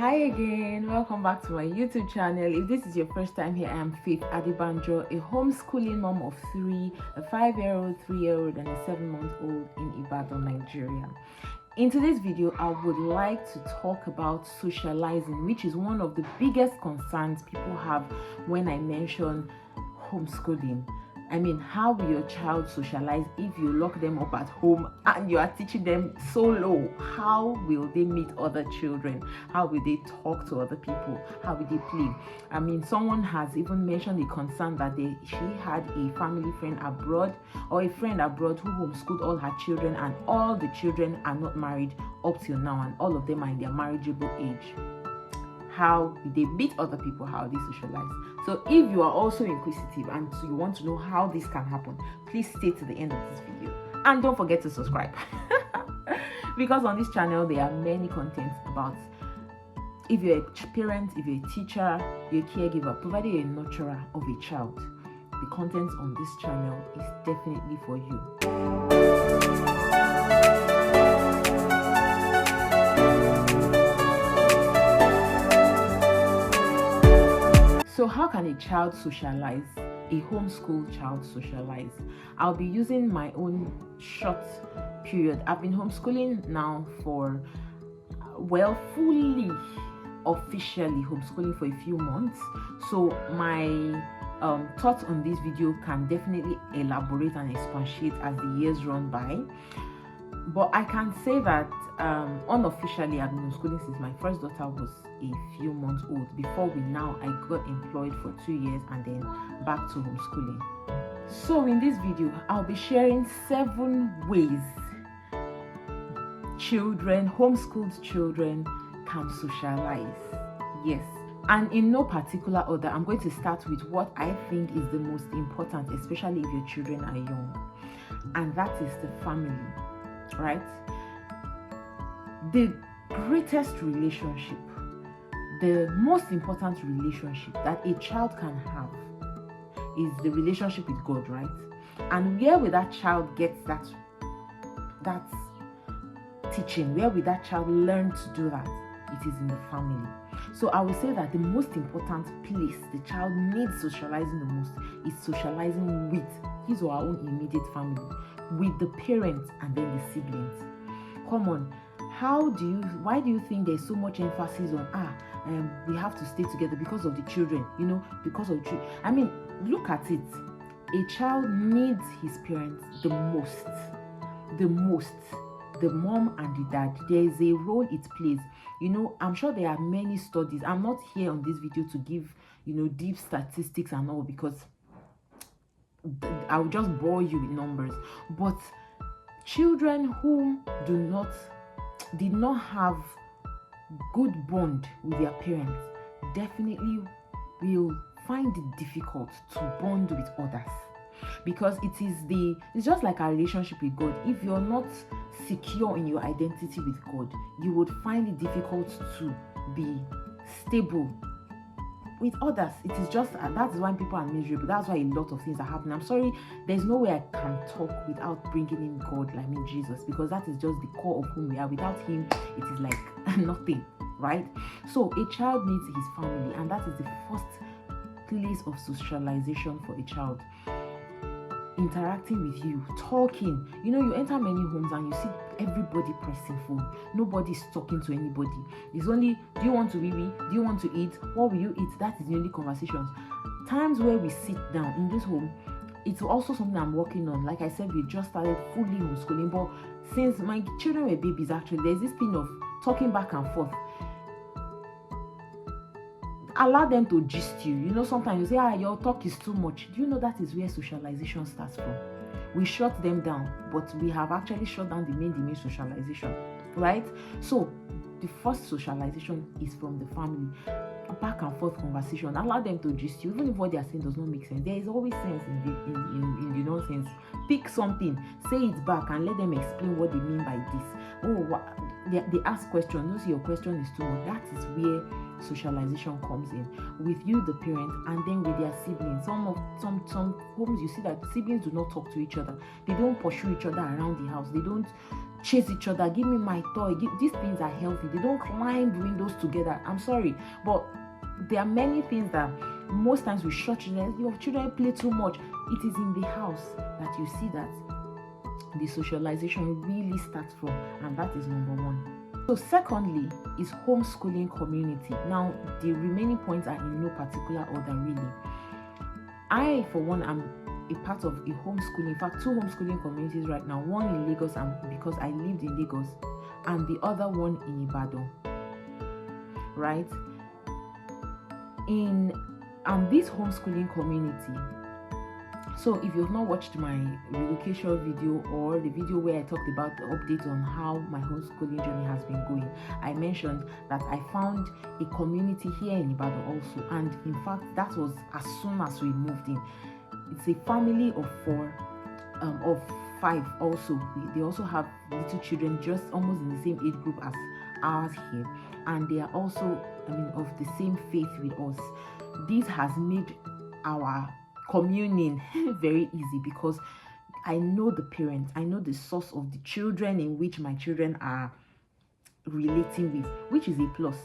Hi again, welcome back to my YouTube channel. If this is your first time here, I am Faith Adibanjo, a homeschooling mom of three, a 5-year-old, 3-year-old, and a 7-month-old in Ibadan, Nigeria. In today's video, I would like to talk about socializing, which is one of the biggest concerns people have when I mention homeschooling. I mean, how will your child socialize if you lock them up at home and you are teaching them solo? How will they meet other children? How will they talk to other people? How will they play? I mean, someone has even mentioned the concern that she had a family friend abroad or a friend abroad who homeschooled all her children, and all the children are not married up till now, and all of them are in their marriageable age. How they meet other people, how they socialize. So if you are also inquisitive and you want to know how this can happen, please stay to the end of this video and don't forget to subscribe. Because on this channel there are many contents about if you're a parent, if you're a teacher, you're a caregiver, provided you're a nurturer of a child, the content on this channel is definitely for you. So how can a child socialize? A homeschooled child socialize? I'll be using my own short period. I've been homeschooling now for, fully, officially homeschooling for a few months. So my thoughts on this video can definitely elaborate and expatiate as the years run by. But I can say that unofficially I've been homeschooling since my first daughter was a few months old. Before I got employed for 2 years and then back to homeschooling. So in this video, I'll be sharing 7 ways homeschooled children can socialize. Yes. And in no particular order, I'm going to start with what I think is the most important, especially if your children are young. And that is the family. Right? The greatest relationship, the most important relationship that a child can have is the relationship with God, right? And where will that child get that teaching? Where will that child learn to do that? It is in the family. So I will say that the most important place the child needs socializing the most is socializing with his or her own immediate family, with the parents and then the siblings. Come on, why do you think there's so much emphasis on we have to stay together because of the children, because of children? I mean, look at it. A child needs his parents the most, the mom and the dad. There is a role it plays. I'm sure there are many studies. I'm not here on this video to give deep statistics and all, because I'll just bore you with numbers. But children who did not have good bond with their parents definitely will find it difficult to bond with others, because it's just like our relationship with God. If you're not secure in your identity with God, you would find it difficult to be stable with others. It is just that's why people are miserable. That's why a lot of things are happening. I'm sorry, there's no way I can talk without bringing in God, Jesus, because that is just the core of whom we are. Without him, it is like nothing, right? So a child needs his family, and that is the first place of socialization for a child. Interacting with you, talking. You enter many homes and you see everybody pressing phone. Nobody's talking to anybody. It's only, do you want to wee-wee? Do you want to eat? What will you eat? That is the only conversations. Times where we sit down in this home, it's also something I'm working on. Like I said, we just started fully homeschooling, but since my children were babies, actually, there's this thing of talking back and forth. Allow them to gist you. Sometimes you say, your talk is too much. Do you know that is where socialization starts from? We shut them down, but we have actually shut down the main socialization, right? So the first socialization is from the family. Back and forth conversation. Allow them to gist you, even if what they are saying does not make sense. There is always sense in the nonsense. Pick something, say it back, and let them explain what they mean by this. They ask questions. Don't say your question is too much. That is where socialization comes in, with you, the parent, and then with their siblings. Some homes, you see that siblings do not talk to each other. They don't pursue each other around the house. They don't chase each other, give me my toy. These things are healthy. They don't climb windows together. I'm sorry, but there are many things that most times we shut children. Your children play too much. It is in the house that you see that the socialization really starts from, and that is number one. So secondly is homeschooling community. Now the remaining points are in no particular order really. I for one am a part of a homeschooling, in fact 2 homeschooling communities right now, one in Lagos, and because I lived in Lagos, and the other one in Ibadan, right? And this homeschooling community, so if you've not watched my relocation video or the video where I talked about the update on how my homeschooling journey has been going, I mentioned that I found a community here in Ibadan also, and in fact that was as soon as we moved in. It's a family of 4, of 5 also. They also have little children just almost in the same age group as ours here, and they are also, of the same faith with us. This has made our communing very easy because I know the parents, I know the source of the children in which my children are relating with, which is a plus,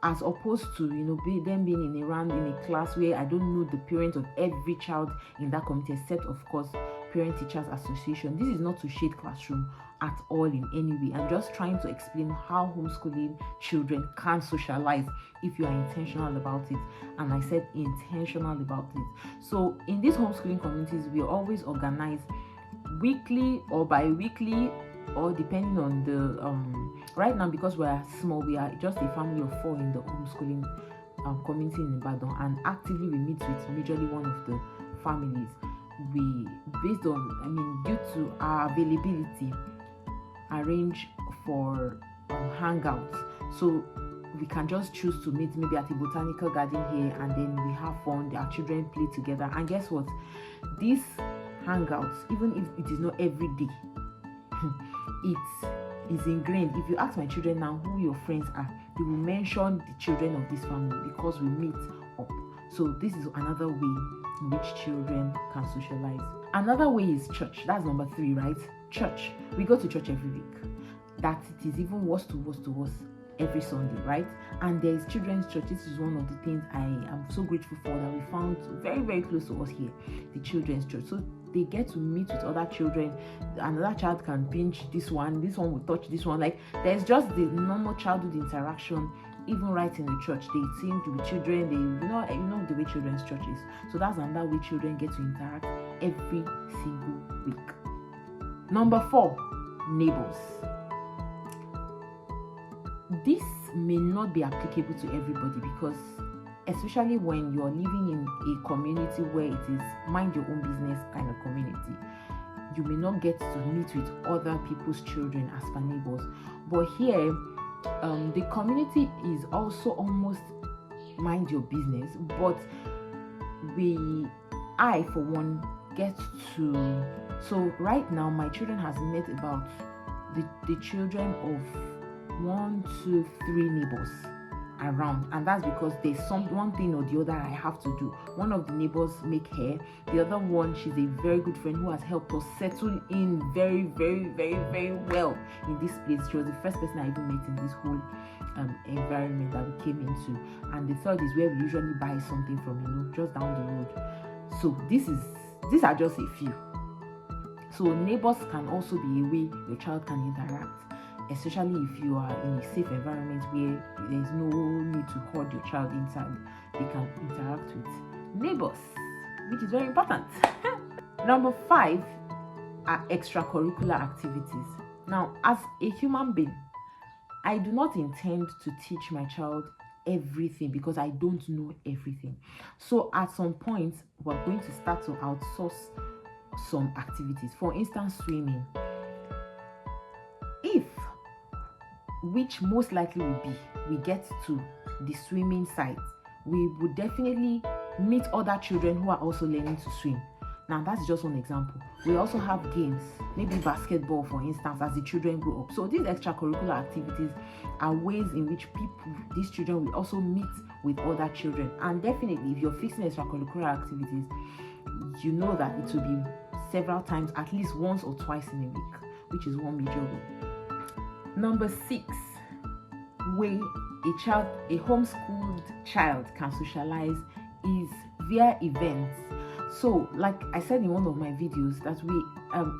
as opposed to them being in a class where I don't know the parents of every child in that community, except of course Parent Teachers Association. This is not to shade classroom at all in any way. I'm just trying to explain how homeschooling children can socialize if you are intentional about it. And I said intentional about it. So in these homeschooling communities, we always organize weekly or bi-weekly, or depending on the right now, because we are small, we are just a family of 4 in the homeschooling community in Ibadan, and actively we meet with majorly one of the families. We, based on, due to our availability, arrange for hangouts. So we can just choose to meet maybe at a botanical garden here, and then we have fun. Our children play together, and guess what? These hangouts, even if it is not every day, it is ingrained. If you ask my children now who your friends are, they will mention the children of this family because we meet up. So this is another way in which children can socialize. Another way is church. That's number 3, right? Church. We go to church every week. That it is even worse to worse every Sunday, right? And there is children's church. This is one of the things I am so grateful for, that we found very, very close to us here, the children's church. So they get to meet with other children. Another child can pinch this one will touch this one. Like, there's just the normal childhood interaction. Even right in the church, they seem to be children. They know the way children's church is. So that's another way children get to interact every single week. Number 4, neighbors. This may not be applicable to everybody, because especially when you're living in a community where it is mind your own business kind of community, you may not get to meet with other people's children as per neighbors. But here, the community is also almost mind your business, but I for one get to, so right now my children has met about the children of 1, 2, 3 neighbors around, and that's because there's one thing or the other I have to do. One of the neighbors make hair, the other one, she's a very good friend who has helped us settle in very, very, very, very well in this place. She was the first person I even met in this whole environment that we came into. And the third is where we usually buy something from, just down the road. So these are just a few. So neighbors can also be a way your child can interact, especially if you are in a safe environment where there is no need to hold your child inside. They can interact with neighbors, which is very important. Number 5 are extracurricular activities. Now, as a human being, I do not intend to teach my child everything because I don't know everything. So at some point, we're going to start to outsource some activities. For instance, swimming. Which most likely will be, we get to the swimming site, we would definitely meet other children who are also learning to swim. Now, that's just one example. We also have games, maybe basketball, for instance, as the children grow up. So these extracurricular activities are ways in which these children will also meet with other children. And definitely, if you're fixing extracurricular activities, you know that it will be several times, at least once or twice in a week, which is one major way. Number 6 way a homeschooled child can socialize is via events. So, like I said in one of my videos, that we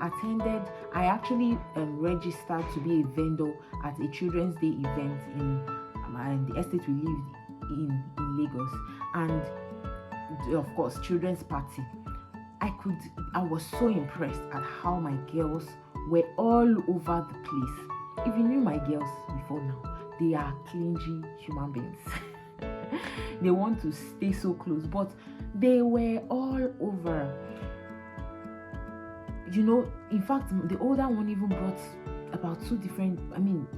attended, I actually registered to be a vendor at a Children's Day event in the estate we live in Lagos, and of course children's party. I was so impressed at how my girls were all over the place. If you knew my girls before now, they are clingy human beings. They want to stay so close, but they were all over. In fact, the older one even brought about 2 different,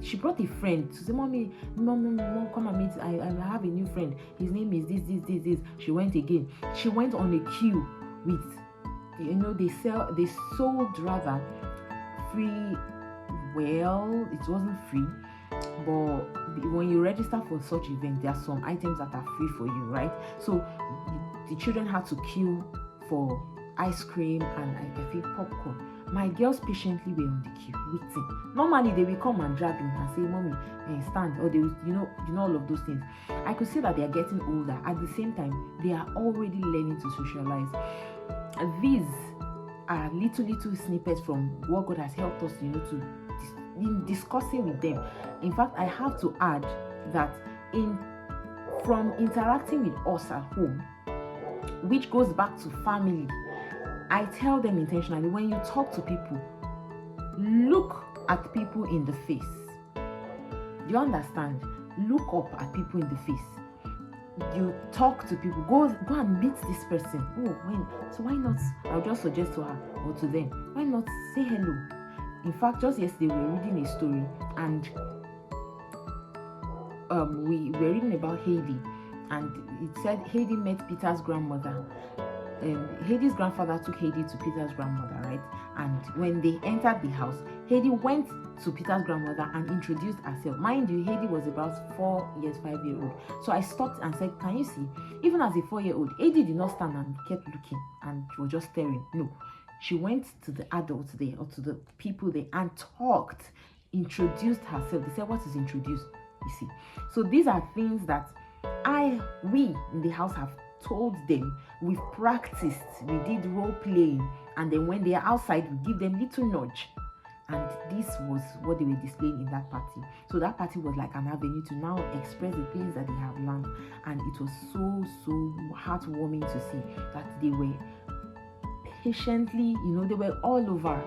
she brought a friend to say, Mommy, come and meet, I have a new friend, his name is this. She went again. She went on a queue with, they sold rather free. Well, it wasn't free, but when you register for such event, there are some items that are free for you, right? So the children had to queue for ice cream and I think popcorn. My girls patiently were on the queue waiting. Normally they will come and drag me and say, Mommy, stand, or they will, all of those things. I could see that they are getting older. At the same time, they are already learning to socialize. These are little snippets from what God has helped us, in discussing with them. In fact, I have to add that from interacting with us at home, which goes back to family, I tell them intentionally, when you talk to people, look at people in the face. Do you understand? Look up at people in the face. You talk to people, go and meet this person. So why not? I'll just suggest to her or to them, why not say hello? In fact, just yesterday we were reading a story, and we were reading about Heidi, and it said Heidi met Peter's grandmother. Heidi's grandfather took Heidi to Peter's grandmother, right? And when they entered the house, Heidi went to Peter's grandmother and introduced herself. Mind you, Heidi was about 5-year-old. So I stopped and said, can you see? Even as a 4-year-old, Heidi did not stand and kept looking and was just staring. No. She went to the adults there or to the people there and talked, introduced herself. They said, what is introduced? You see. So these are things that we in the house have told them. We've practiced. We did role playing. And then when they are outside, we give them little nudge. And this was what they were displaying in that party. So that party was like an avenue to now express the things that they have learned. And it was so heartwarming to see that they were patiently, they were all over,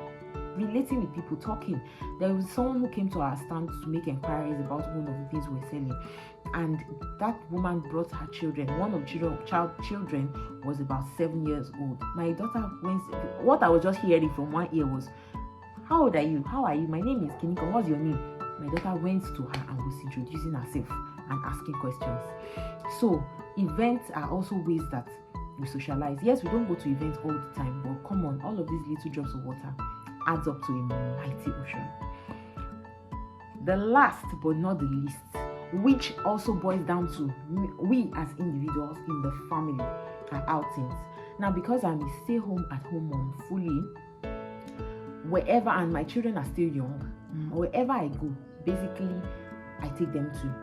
relating with people, talking. There was someone who came to our stand to make inquiries about one of the things we were selling, and that woman brought her children. One of the children was about 7 years old. My daughter went. What I was just hearing from one ear was, "How old are you? How are you? My name is Kinika. What's your name?" My daughter went to her and was introducing herself and asking questions. So events are also ways that we socialize. Yes, we don't go to events all the time, but come on, all of these little drops of water adds up to a mighty ocean. The last but not the least, which also boils down to we as individuals in the family, are outings. Now, because I'm a stay-home-at-home mom fully, wherever, and my children are still young, wherever I go, basically, I take them to.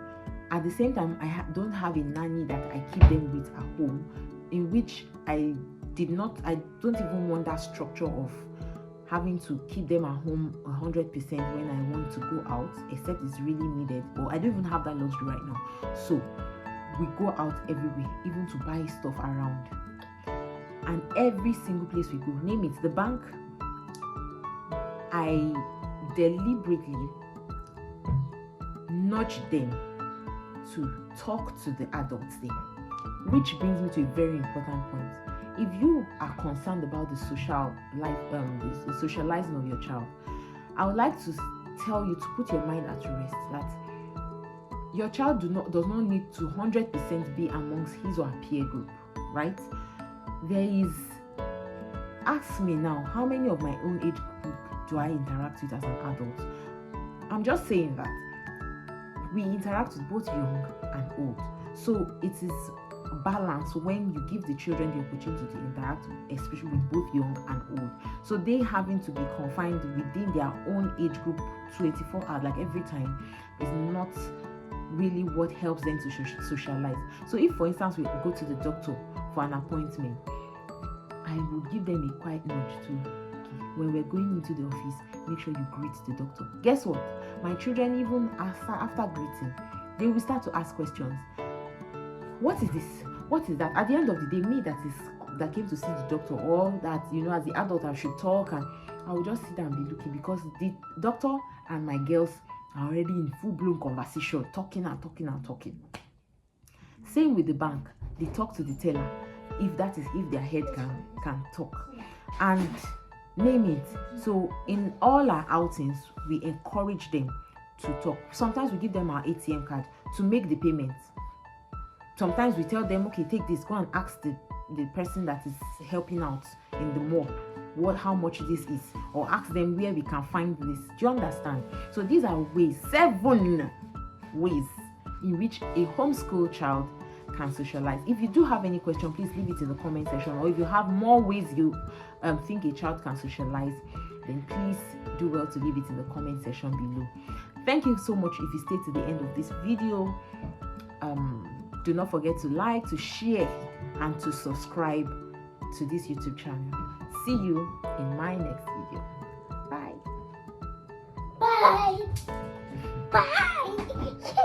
At the same time, I don't have a nanny that I keep them with at home, in which I don't even want that structure of having to keep them at home 100% when I want to go out, except it's really needed, or I don't even have that luxury right now. So we go out everywhere, even to buy stuff around. And every single place we go, name it, the bank, I deliberately nudge them to talk to the adults there. Which brings me to a very important point. If you are concerned about the social life, the socializing of your child, I would like to tell you to put your mind at rest that your child does not need to 100% be amongst his or her peer group, right? Ask me now, how many of my own age group do I interact with as an adult? I'm just saying that we interact with both young and old. So it is balance when you give the children the opportunity to interact, especially with both young and old. So they having to be confined within their own age group 24 hours, like every time, is not really what helps them to socialize. So if, for instance, we go to the doctor for an appointment, I will give them a quiet nudge to, when we're going into the office, make sure you greet the doctor. Guess what? My children, even after greeting, they will start to ask questions. What is this? What is that? At the end of the day, me that came to see the doctor, or that, as the adult I should talk, and I will just sit down and be looking, because the doctor and my girls are already in full-blown conversation, talking. Same with the bank. They talk to the teller, if their head can talk, and name it. So in all our outings, we encourage them to talk. Sometimes we give them our ATM card to make the payments. Sometimes we tell them, okay, take this, go and ask the person that is helping out in the mall how much this is, or ask them where we can find this. Do you understand? So these are ways, 7 ways in which a homeschool child can socialize. If you do have any question, please leave it in the comment section, or if you have more ways you think a child can socialize, then please do well to leave it in the comment section below. Thank you so much if you stayed to the end of this video. Do not forget to like, to share, and to subscribe to this YouTube channel. See you in my next video. Bye. Bye. Bye.